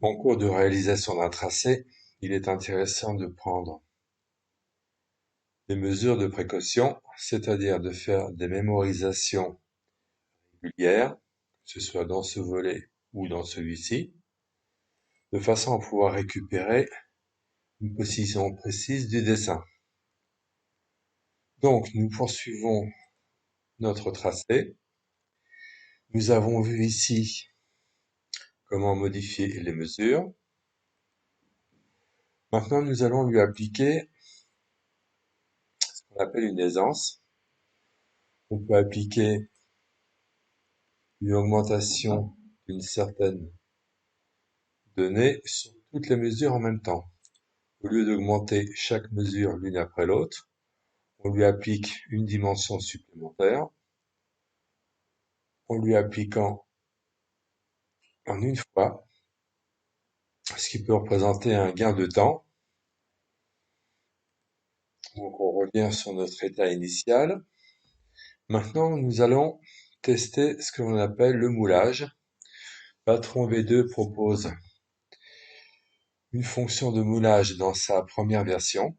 En cours de réalisation d'un tracé, il est intéressant de prendre des mesures de précaution, c'est-à-dire de faire des mémorisations régulières, que ce soit dans ce volet ou dans celui-ci, de façon à pouvoir récupérer une position précise du dessin. Donc, nous poursuivons notre tracé. Nous avons vu ici comment modifier les mesures. Maintenant, nous allons lui appliquer ce qu'on appelle une aisance. On peut appliquer une augmentation d'une certaine donnée sur toutes les mesures en même temps. Au lieu d'augmenter chaque mesure l'une après l'autre, on lui applique une dimension supplémentaire en lui appliquant en une fois, ce qui peut représenter un gain de temps. Donc on revient sur notre état initial. Maintenant, nous allons tester ce que l'on appelle le moulage. Patron V2 propose une fonction de moulage dans sa première version.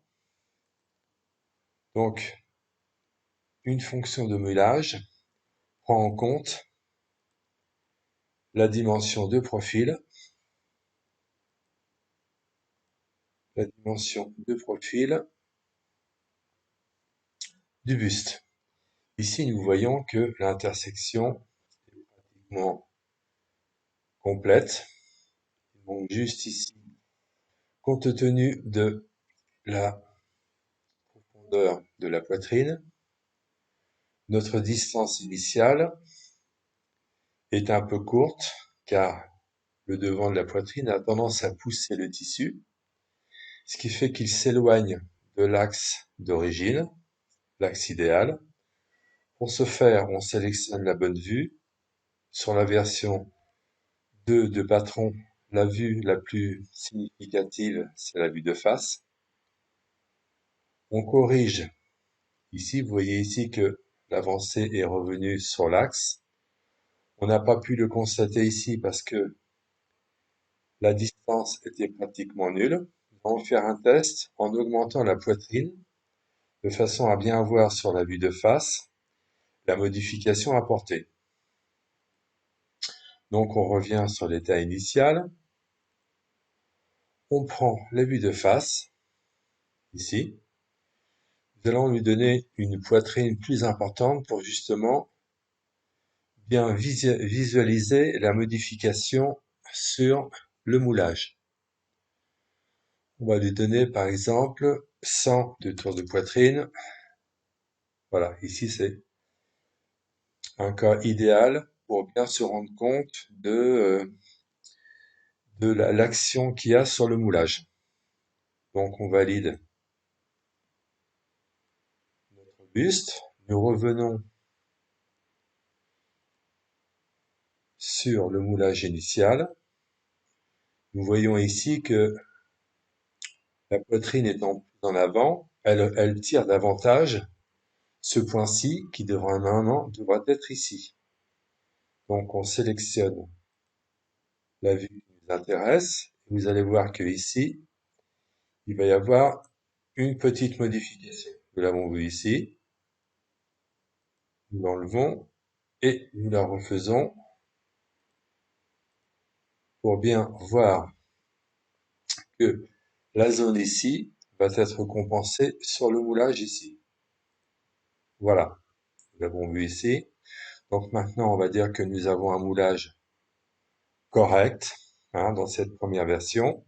Donc, une fonction de moulage prend en compte la dimension de profil, du buste. Ici, nous voyons que l'intersection est pratiquement complète. Donc, juste ici, compte tenu de la profondeur de la poitrine, notre distance initiale est un peu courte, car le devant de la poitrine a tendance à pousser le tissu, ce qui fait qu'il s'éloigne de l'axe d'origine, l'axe idéal. Pour ce faire, on sélectionne la bonne vue. Sur la version 2 de Patron, la vue la plus significative, c'est la vue de face. On corrige. Ici, vous voyez ici que l'avancée est revenue sur l'axe. On n'a pas pu le constater ici parce que la distance était pratiquement nulle. On va faire un test en augmentant la poitrine de façon à bien voir sur la vue de face la modification apportée. Donc on revient sur l'état initial. On prend la vue de face, ici. Nous allons lui donner une poitrine plus importante pour justement bien visualiser la modification sur le moulage. On va lui donner par exemple 100 de tour de poitrine. Voilà, ici c'est un cas idéal pour bien se rendre compte de l'action qu'il y a sur le moulage. Donc on valide notre buste. Nous revenons sur le moulage initial. Nous voyons ici que la poitrine étant plus en avant, elle tire davantage ce point-ci qui devra maintenant devra être ici. Donc on sélectionne la vue qui nous intéresse. Vous allez voir que ici, il va y avoir une petite modification. Nous l'avons vu ici. Nous l'enlevons et nous la refaisons pour bien voir que la zone ici va être compensée sur le moulage ici. Voilà, nous l'avons vu ici. Donc maintenant, on va dire que nous avons un moulage correct dans cette première version.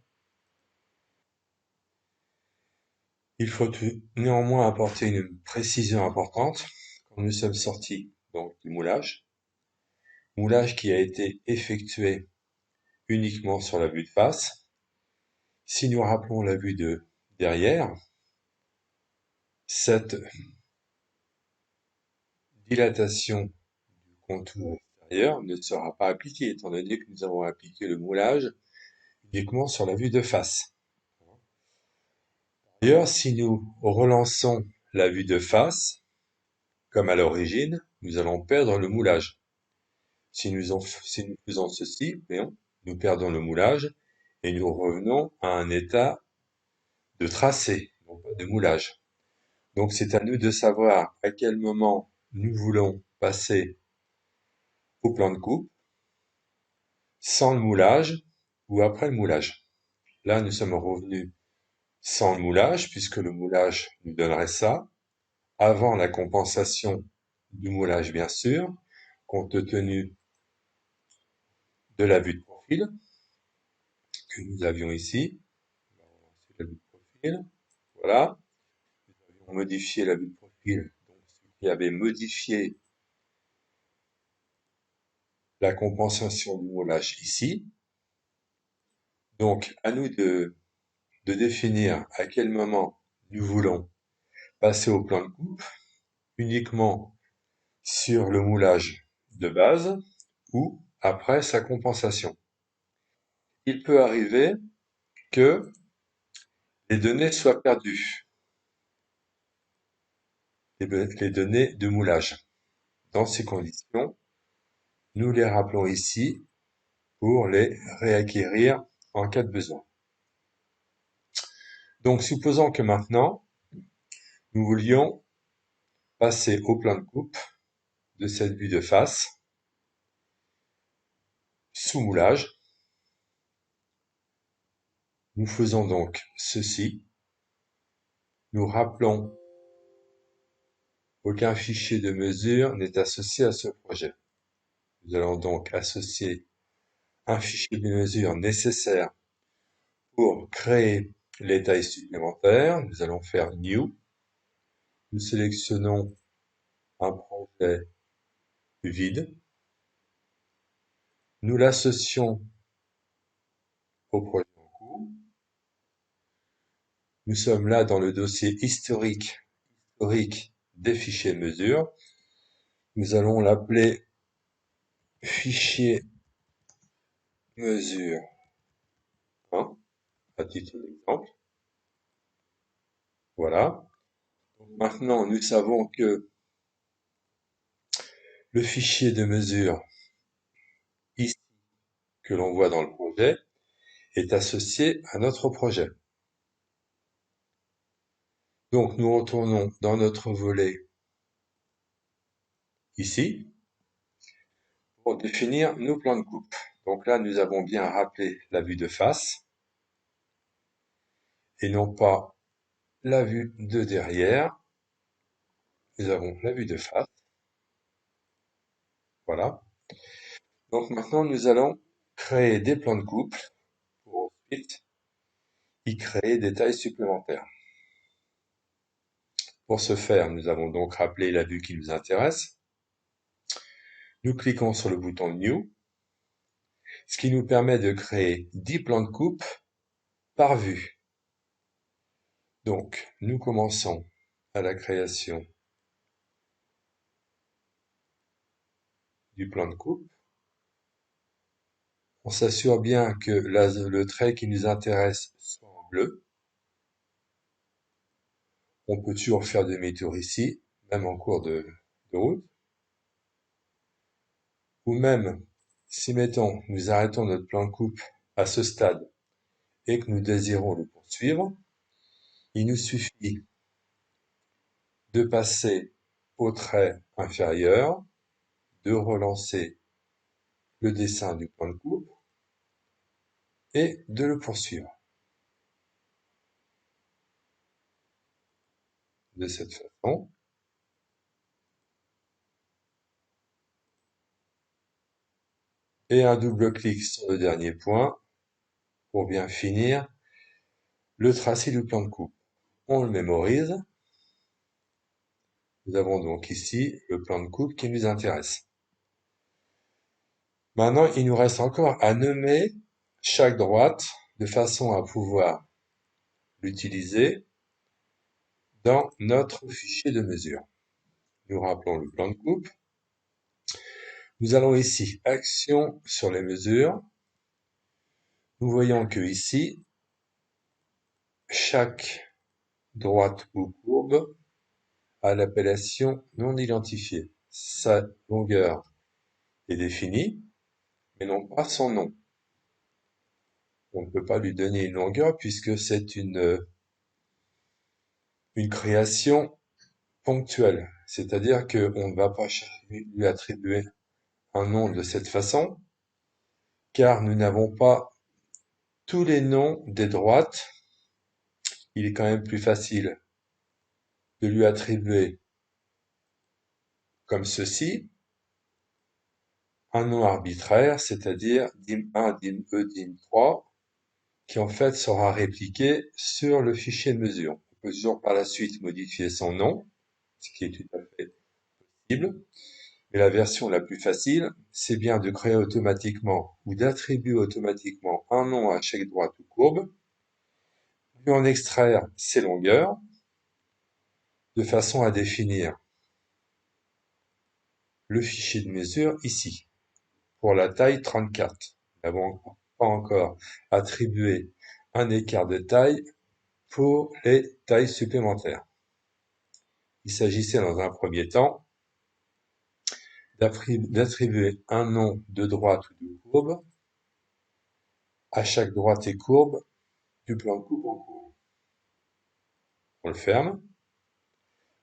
Il faut néanmoins apporter une précision importante quand nous sommes sortis donc du moulage qui a été effectué uniquement sur la vue de face. Si nous rappelons la vue de derrière, cette dilatation du contour extérieur ne sera pas appliquée, étant donné que nous avons appliqué le moulage uniquement sur la vue de face. D'ailleurs, si nous relançons la vue de face, comme à l'origine, nous allons perdre le moulage. Si nous faisons ceci, nous perdons le moulage et nous revenons à un état de tracé, non pas de moulage. Donc c'est à nous de savoir à quel moment nous voulons passer au plan de coupe, sans le moulage ou après le moulage. Là, nous sommes revenus sans le moulage, puisque le moulage nous donnerait ça, avant la compensation du moulage bien sûr, compte tenu de la vue de profil que nous avions ici. On va relancer la vue de profil. Voilà. Nous avions modifié la vue de profil, donc ce qui avait modifié la compensation du moulage ici. Donc, à nous de définir à quel moment nous voulons passer au plan de coupe, uniquement sur le moulage de base ou après sa compensation. Il peut arriver que les données soient perdues, les données de moulage. Dans ces conditions, nous les rappelons ici pour les réacquérir en cas de besoin. Donc, supposons que maintenant, nous voulions passer au plan de coupe de cette vue de face, sous moulage. Nous faisons donc ceci. Nous rappelons qu'aucun fichier de mesure n'est associé à ce projet. Nous allons donc associer un fichier de mesure nécessaire pour créer les tailles supplémentaires. Nous allons faire New. Nous sélectionnons un projet vide. Nous l'associons au projet en cours. Nous sommes là dans le dossier historique des fichiers de mesure. Nous allons l'appeler fichier mesure 1, à titre d'exemple. Voilà. Maintenant, nous savons que le fichier de mesure ici que l'on voit dans le projet est associé à notre projet. Donc, nous retournons dans notre volet ici pour définir nos plans de coupe. Donc là, nous avons bien rappelé la vue de face et non pas la vue de derrière. Nous avons la vue de face. Voilà. Donc maintenant, nous allons créer des plans de coupe pour ensuite y créer des tailles supplémentaires. Pour ce faire, nous avons donc rappelé la vue qui nous intéresse. Nous cliquons sur le bouton New, ce qui nous permet de créer 10 plans de coupe par vue. Donc, nous commençons à la création du plan de coupe. On s'assure bien que le trait qui nous intéresse soit en bleu. On peut toujours faire demi-tour ici, même en cours de route. Ou même, si mettons, nous arrêtons notre plan de coupe à ce stade et que nous désirons le poursuivre, il nous suffit de passer au trait inférieur, de relancer le dessin du plan de coupe et de le poursuivre. De cette façon, et un double clic sur le dernier point pour bien finir le tracé du plan de coupe. On le mémorise. Nous avons donc ici le plan de coupe qui nous intéresse. Maintenant, il nous reste encore à nommer chaque droite de façon à pouvoir l'utiliser dans notre fichier de mesure. Nous rappelons le plan de coupe. Nous allons ici, action sur les mesures. Nous voyons que ici, chaque droite ou courbe a l'appellation non identifiée. Sa longueur est définie, mais non pas son nom. On ne peut pas lui donner une longueur puisque c'est une création ponctuelle. C'est-à-dire qu'on ne va pas lui attribuer un nom de cette façon, car nous n'avons pas tous les noms des droites. Il est quand même plus facile de lui attribuer comme ceci, un nom arbitraire, c'est-à-dire dim1, dim2, dim3, qui en fait sera répliqué sur le fichier de mesure. On peut toujours par la suite modifier son nom, ce qui est tout à fait possible. Mais la version la plus facile, c'est bien de créer automatiquement ou d'attribuer automatiquement un nom à chaque droite ou courbe, puis en extraire ses longueurs, de façon à définir le fichier de mesure ici, pour la taille 34. Nous n'avons pas encore attribué un écart de taille pour les tailles supplémentaires. Il s'agissait dans un premier temps d'attribuer un nom de droite ou de courbe à chaque droite et courbe du plan de coupe en cours. On le ferme.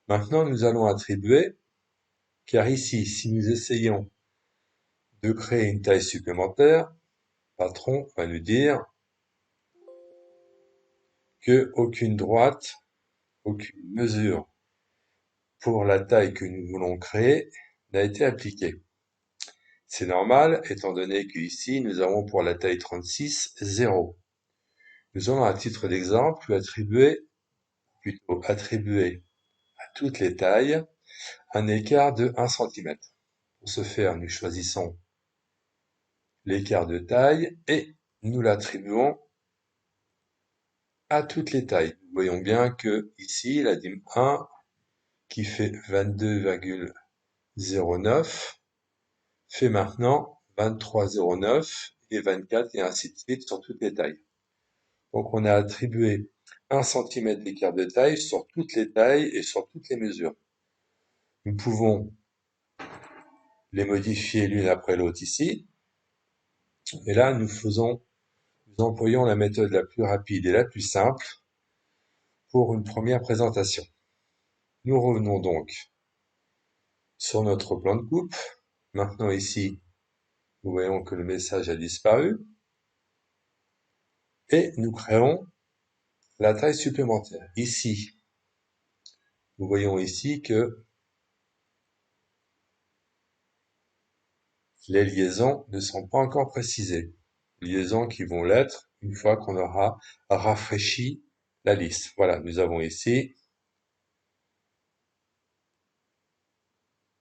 Maintenant, nous allons attribuer, car ici, si nous essayons de créer une taille supplémentaire, Patron va nous dire que aucune droite, aucune mesure pour la taille que nous voulons créer n'a été appliquée. C'est normal, étant donné qu'ici, nous avons pour la taille 36, 0. Nous allons, à titre d'exemple, attribuer à toutes les tailles un écart de 1 cm. Pour ce faire, nous choisissons l'écart de taille et nous l'attribuons à toutes les tailles. Nous voyons bien que ici, la dîme 1, qui fait 22,09, fait maintenant 23,09 et 24 et ainsi de suite sur toutes les tailles. Donc on a attribué 1 cm d'écart de taille sur toutes les tailles et sur toutes les mesures. Nous pouvons les modifier l'une après l'autre ici. Et là, nous employons la méthode la plus rapide et la plus simple pour une première présentation. Nous revenons donc sur notre plan de coupe. Maintenant ici, nous voyons que le message a disparu. Et nous créons la taille supplémentaire. Ici, nous voyons ici que les liaisons ne sont pas encore précisées. Liaisons qui vont l'être une fois qu'on aura rafraîchi la liste. Voilà, nous avons ici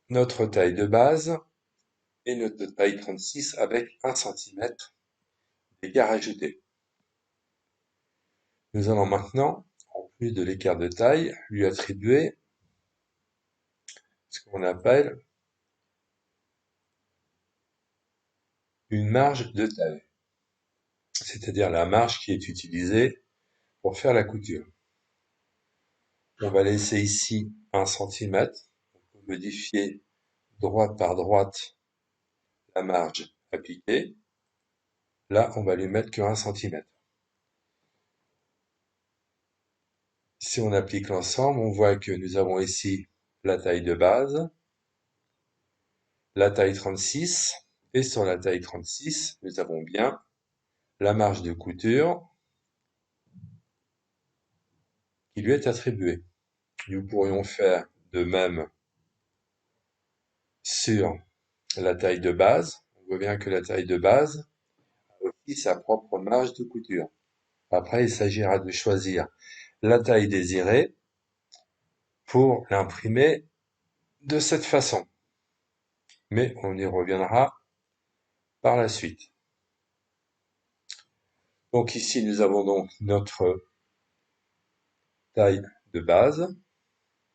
notre taille de base et notre taille 36 avec 1 cm d'écart ajouté. Nous allons maintenant, en plus de l'écart de taille, lui attribuer ce qu'on appelle une marge de taille, c'est-à-dire la marge qui est utilisée pour faire la couture. On va laisser ici 1 cm, on peut modifier droite par droite la marge appliquée. Là, on va lui mettre que 1 cm. Si on applique l'ensemble, on voit que nous avons ici la taille de base, la taille 36, et sur la taille 36, nous avons bien la marge de couture qui lui est attribuée. Nous pourrions faire de même sur la taille de base. On voit bien que la taille de base a aussi sa propre marge de couture. Après, il s'agira de choisir la taille désirée pour l'imprimer de cette façon. Mais on y reviendra par la suite. Donc ici, nous avons donc notre taille de base,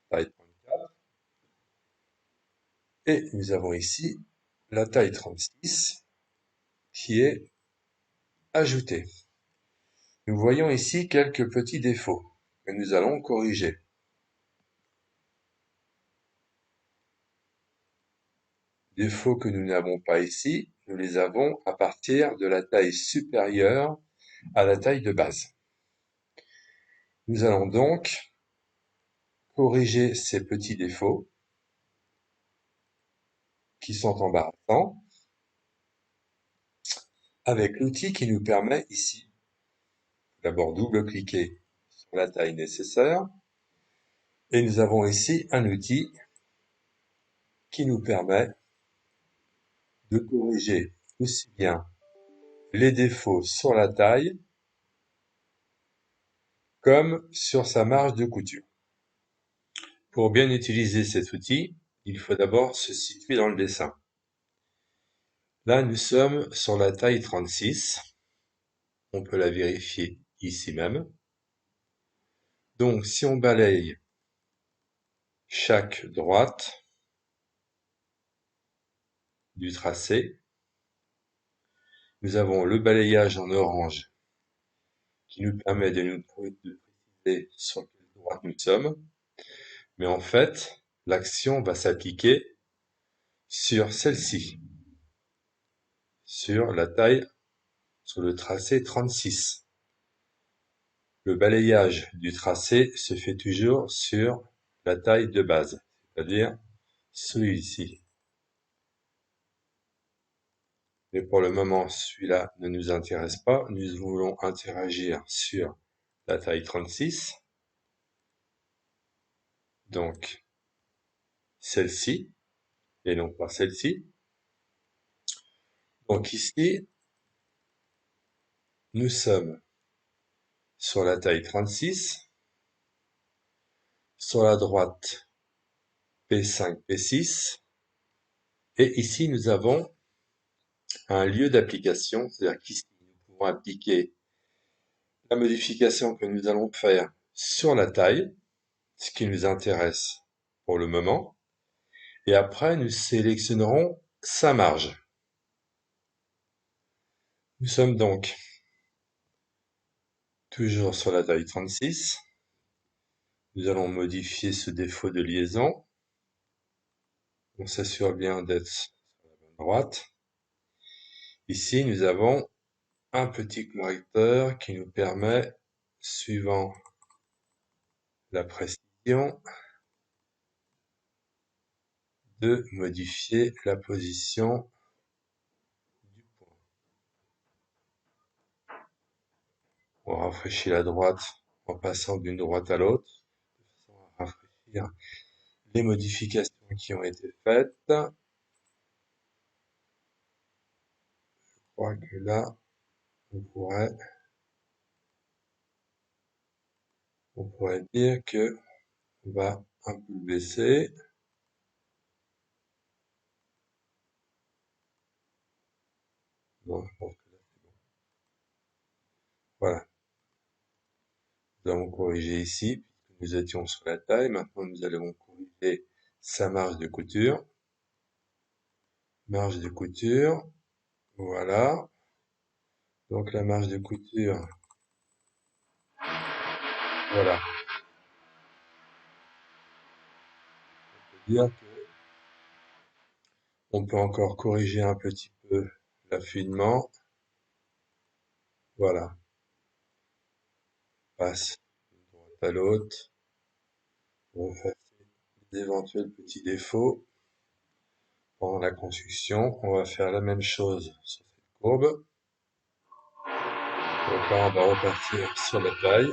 taille 34, et nous avons ici la taille 36 qui est ajoutée. Nous voyons ici quelques petits défauts que nous allons corriger. Défauts que nous n'avons pas ici, nous les avons à partir de la taille supérieure à la taille de base. Nous allons donc corriger ces petits défauts qui sont embarrassants avec l'outil qui nous permet ici, d'abord double-cliquer sur la taille nécessaire, et nous avons ici un outil qui nous permet de corriger aussi bien les défauts sur la taille comme sur sa marge de couture. Pour bien utiliser cet outil, il faut d'abord se situer dans le dessin. Là, nous sommes sur la taille 36. On peut la vérifier ici même. Donc, si on balaye chaque droite du tracé, nous avons le balayage en orange qui nous permet de préciser sur quelle droite nous sommes. Mais en fait, l'action va s'appliquer sur celle-ci, sur la taille, sur le tracé 36. Le balayage du tracé se fait toujours sur la taille de base, c'est-à-dire celui-ci. Mais pour le moment, celui-là ne nous intéresse pas. Nous voulons interagir sur la taille 36. Donc, celle-ci, et non pas celle-ci. Donc ici, nous sommes sur la taille 36. Sur la droite, P5, P6. Et ici, nous avons un lieu d'application, c'est-à-dire qu'ici, nous pouvons appliquer la modification que nous allons faire sur la taille, ce qui nous intéresse pour le moment. Et après, nous sélectionnerons sa marge. Nous sommes donc toujours sur la taille 36. Nous allons modifier ce défaut de liaison. On s'assure bien d'être sur la bonne droite. Ici, nous avons un petit correcteur qui nous permet, suivant la précision, de modifier la position du point. On rafraîchit la droite en passant d'une droite à l'autre, de façon à rafraîchir les modifications qui ont été faites. Je crois que là, on pourrait dire que on va un peu le baisser. Bon, je pense que là, c'est bon. Voilà. Nous allons corriger ici, puisque nous étions sur la taille. Maintenant, nous allons corriger sa marge de couture. Marge de couture. Voilà. Donc, la marge de couture. Voilà. On peut dire qu'on peut encore corriger un petit peu l'affinement. Voilà. Passe d'une droite à l'autre. Pour effacer d'éventuels petits défauts. Pendant la construction, on va faire la même chose sur cette courbe. Donc là, on va repartir sur la taille.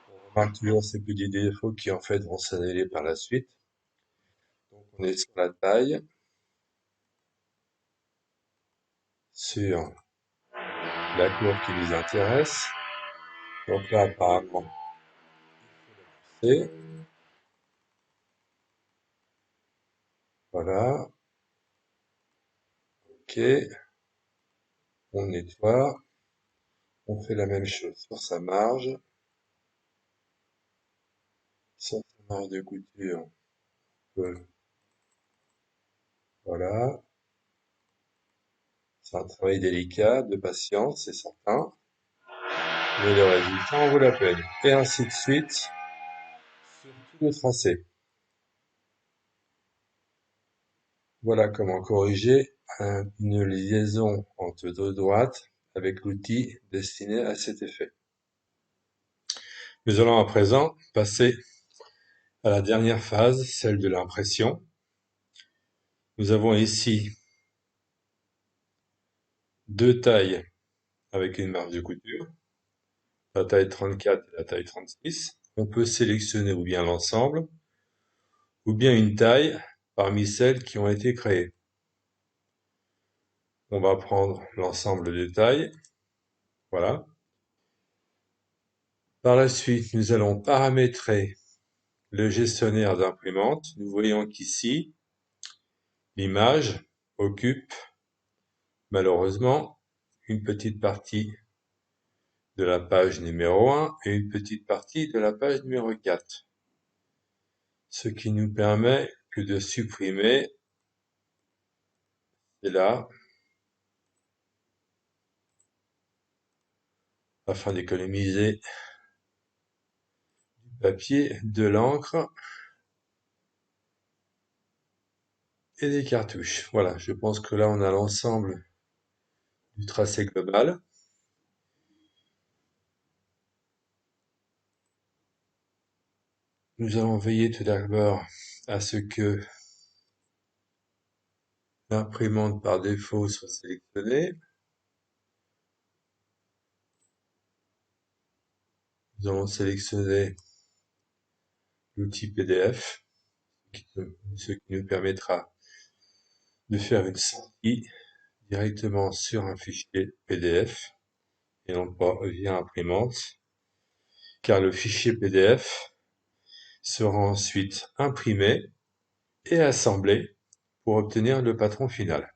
On remarque toujours ces petits défauts qui en fait vont s'annuler par la suite. Donc on est sur la taille, sur la courbe qui nous intéresse. Donc là, apparemment, c'est, voilà, ok, on nettoie, on fait la même chose sur sa marge de couture, on peut, voilà, c'est un travail délicat, de patience, c'est certain, mais le résultat en vaut la peine. Et ainsi de suite, sur tout le tracé. Voilà comment corriger une liaison entre deux droites avec l'outil destiné à cet effet. Nous allons à présent passer à la dernière phase, celle de l'impression. Nous avons ici deux tailles avec une marge de couture, la taille 34 et la taille 36. On peut sélectionner ou bien l'ensemble, ou bien une taille parmi celles qui ont été créées. On va prendre l'ensemble des tailles, voilà. Par la suite, nous allons paramétrer le gestionnaire d'imprimante. Nous voyons qu'ici, l'image occupe malheureusement une petite partie de la page numéro 1 et une petite partie de la page numéro 4. Ce qui nous permet que de supprimer, c'est là, afin d'économiser du papier, de l'encre et des cartouches. Voilà, je pense que là on a l'ensemble du tracé global. Nous allons veiller tout d'abord à ce que l'imprimante par défaut soit sélectionnée. Nous allons sélectionner l'outil PDF, ce qui nous permettra de faire une sortie directement sur un fichier PDF et non pas via imprimante, car le fichier PDF sera ensuite imprimé et assemblé pour obtenir le patron final.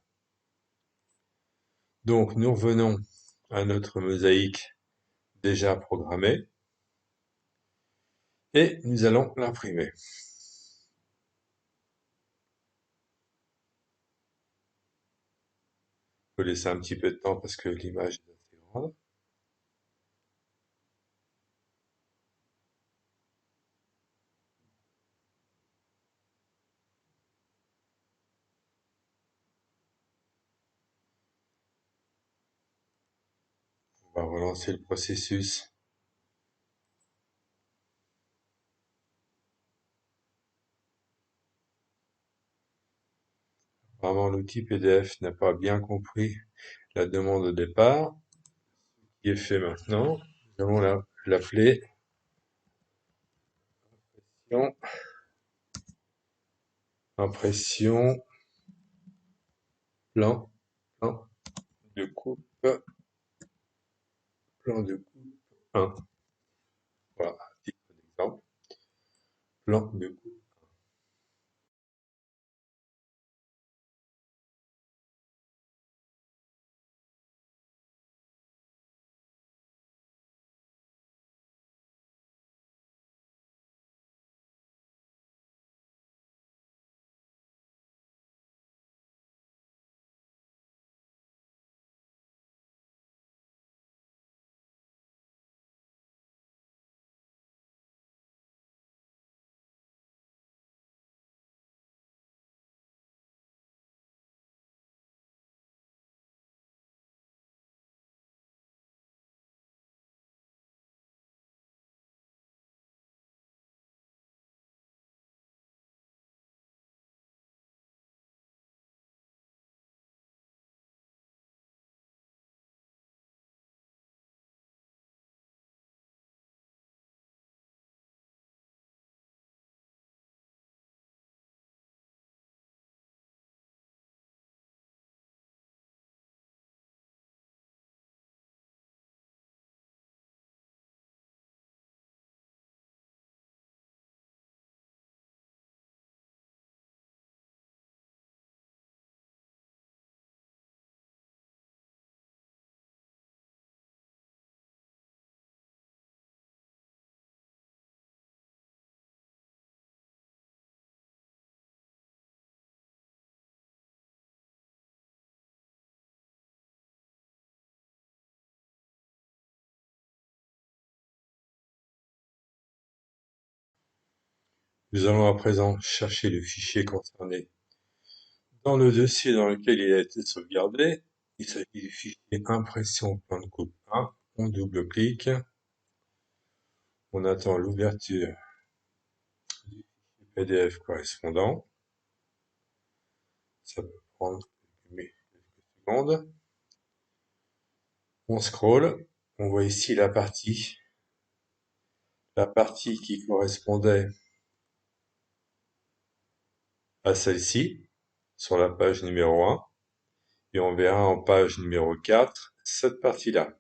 Donc nous revenons à notre mosaïque déjà programmée et nous allons l'imprimer. Il faut laisser un petit peu de temps parce que l'image est assez grande. On va relancer le processus. Apparemment, l'outil PDF n'a pas bien compris la demande au départ. Ce qui est fait maintenant, nous allons l'appeler impression plan, plan de coupe, plan de coupe 1. Voilà, titre d'exemple, plan de coupe. Nous allons à présent chercher le fichier concerné dans le dossier dans lequel il a été sauvegardé Il s'agit du fichier impression plan de coupe 1. On double-clique. On attend l'ouverture du PDF correspondant. Ça peut prendre quelques secondes. On scrolle. On voit ici la partie qui correspondait à celle-ci, sur la page numéro 1. Et on verra en page numéro 4 cette partie-là.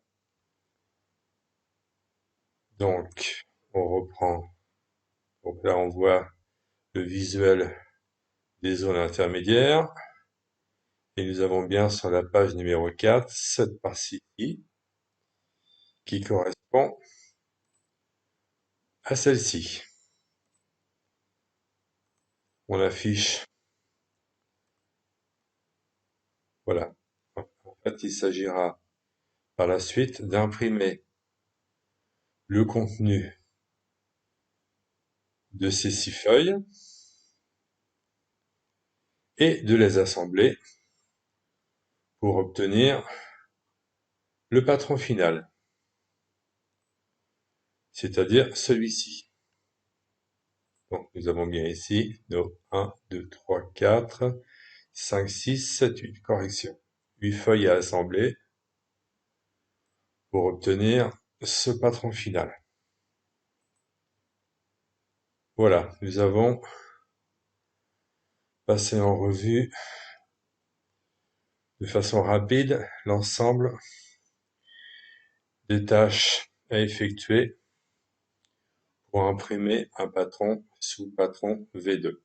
Donc, on reprend. Donc là, on voit le visuel des zones intermédiaires. Et nous avons bien sur la page numéro 4 cette partie-ci qui correspond à celle-ci. On affiche. Voilà. En fait, il s'agira par la suite d'imprimer le contenu de ces 6 feuilles et de les assembler pour obtenir le patron final, c'est-à-dire celui-ci. Donc nous avons bien ici nos 1, 2, 3, 4, 5, 6, 7, 8. Correction. 8 feuilles à assembler pour obtenir ce patron final. Voilà, nous avons passé en revue de façon rapide l'ensemble des tâches à effectuer pour imprimer un patron sous patron V2.